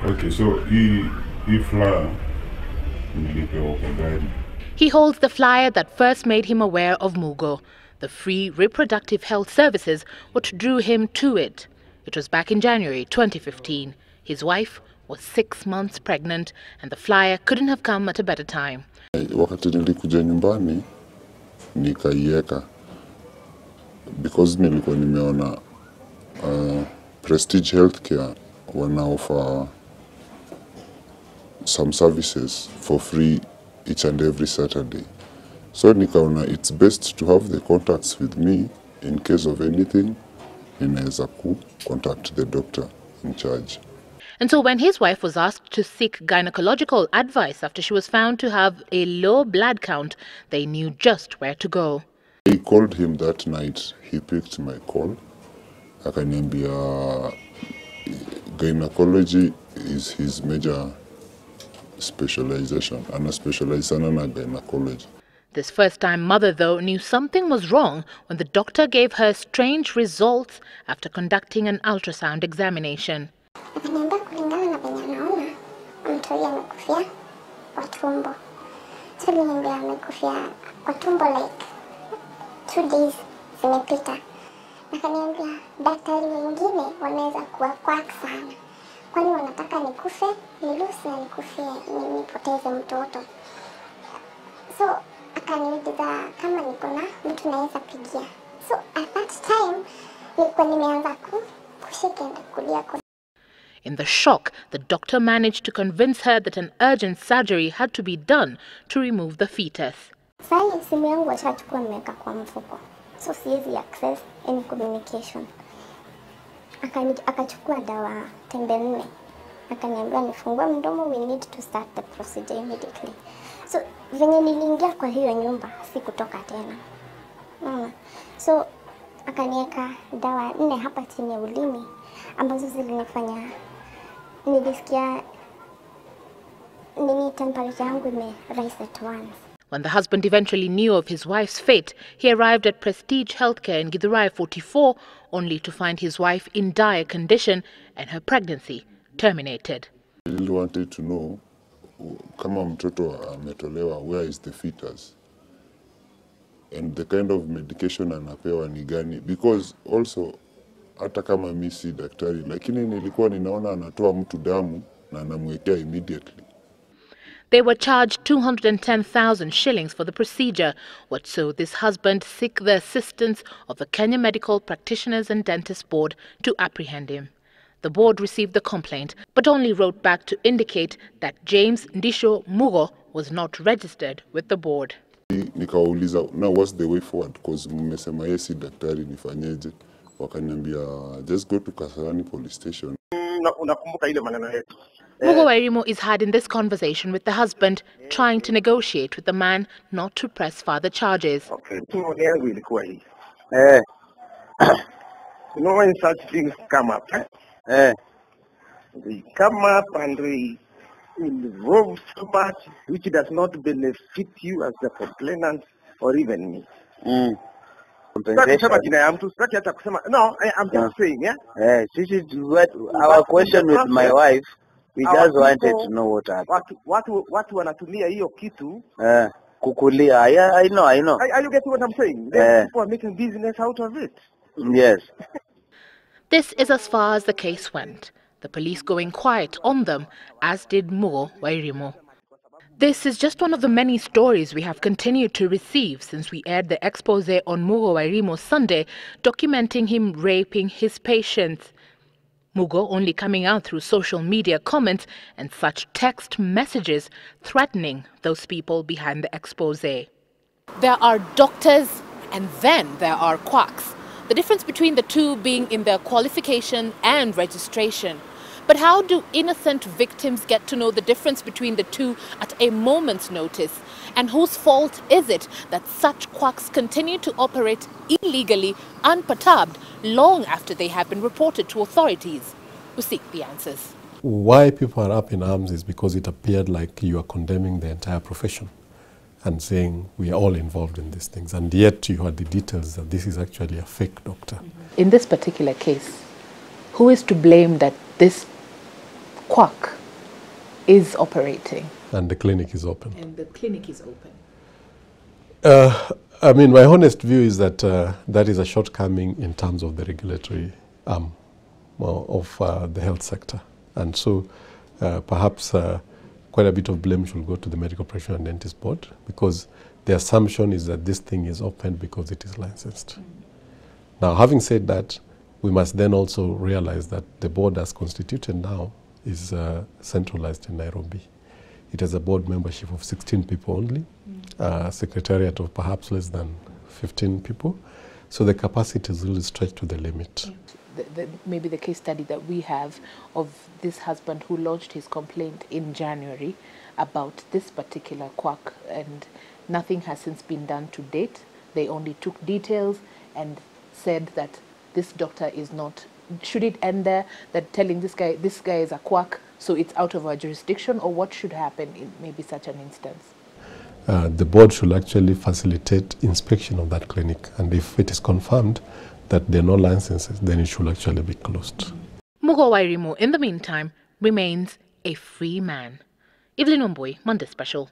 Okay, so he flyer nilipewa kwa gari. He holds the flyer that first made him aware of Mugo, the free reproductive health services what drew him to it. It was back in January 2015. His wife was 6 months pregnant and the flyer couldn't have come at a better time. Wakati nilikuja nyumbani nikaiweka because nilikuwa nimeona Prestige Healthcare wanaoffer some services for free each and every Saturday. So nikaona it's best to have the contacts with me in case of anything. Ninaweza contact the doctor in charge. And so when his wife was asked to seek gynecological advice after she was found to have a low blood count, they knew just where to go. I called him that night. He picked my call. Akaniambia gynecology is his major specialization. Ana specialize sana na gynecology. This first-time mother, though, knew something was wrong when the doctor gave her strange results after conducting an ultrasound examination. Akaniambia kulingana na venye naona mtoto amekufia kwa tumbo. So aliniambia amekufia kwa tumbo like 2 days zimepita. Akaniambia daktari wengine wanaweza kuwa quack sana. Kwani wanataka nikufe, niruhusu na nikufie nipoteze mtoto. So akaniuliza kama niko na mtu naweza pigia. So at that time nilikuwa nimeanza kushika na kulia. In the shock, the doctor managed to convince her that an urgent surgery had to be done to remove the fetus. Sasa simu yangu ashachukua nimeweka kwa mfuko. So siwezi access any communication. Akachukua dawa tembe 4. Akaniambia nifungue mdomo, we need to start the procedure immediately. So venye niliingia kwa hiyo nyumba sikutoka tena. So akaniweka dawa 4 hapa chini ya ulimi ambazo zilinifanya nilisikia temperature yangu rise at once. When the husband eventually knew of his wife's fate, he arrived at Prestige Healthcare in Githurai 44, only to find his wife in dire condition and her pregnancy terminated. I really wanted to know, kama mtoto ametolewa, where is the fetus? And the kind of medication anapewa ni gani? Because also, hata kama mimi si daktari, lakini nilikuwa ninaona anatoa mtu damu na anamwekea immediately. They were charged 210,000 shillings for the procedure, what so this husband seek the assistance of the Kenya Medical Practitioners and Dentists Board to apprehend him. The board received the complaint, but only wrote back to indicate that James Ndisho Mugo was not registered with the board. Nikawauliza, now what's the way forward? Because mmesema yeye si daktari, nifanyeje? Wakaniambia, just go to Kasarani police station. Mugo Wairimo is had in this conversation with the husband, trying to negotiate with the man not to press further charges. Okay. You know when such things come up, they come up and they involve so much which does not benefit you as the complainant or even me. No, I'm just saying, yeah? This is what our question with my wife. We just wanted to know what happened. Watu wanatumia hiyo kitu. Kukulia. Yeah, I know. Are you getting what I'm saying? People are making business out of it. Yes. This is as far as the case went, the police going quiet on them, as did Mugo Wairimo. This is just one of the many stories we have continued to receive since we aired the expose on Mugo Wairimo Sunday, documenting him raping his patients. Mugo only coming out through social media comments and such text messages threatening those people behind the expose. There are doctors and then there are quacks. The difference between the two being in their qualification and registration. But how do innocent victims get to know the difference between the two at a moment's notice? And whose fault is it that such quacks continue to operate illegally, unperturbed, long after they have been reported to authorities? We seek the answers. Why people are up in arms is because it appeared like you are condemning the entire profession and saying we are all involved in these things. And yet you had the details that this is actually a fake doctor. In this particular case, who is to blame that this quack is operating. And the clinic is open. And the clinic is open. I mean, my honest view is that that is a shortcoming in terms of the regulatory arm of the health sector. And so perhaps quite a bit of blame should go to the Medical Professional Dentist Board, because the assumption is that this thing is open because it is licensed. Now, having said that, we must then also realize that the board as constituted now is centralized in Nairobi. It has a board membership of 16 people only, a secretariat of perhaps less than 15 people. So the capacity is really stretched to the limit. Maybe the case study that we have of this husband who lodged his complaint in January about this particular quack, and nothing has since been done to date. They only took details and said that this doctor is not, should it end there, that telling this guy is a quack, so it's out of our jurisdiction, or what should happen in maybe such an instance? The board should actually facilitate inspection of that clinic, and if it is confirmed that there are no licenses, then it should actually be closed. Mugo Wairimu, in the meantime, remains a free man. Evelyn Omboi, Monday Special.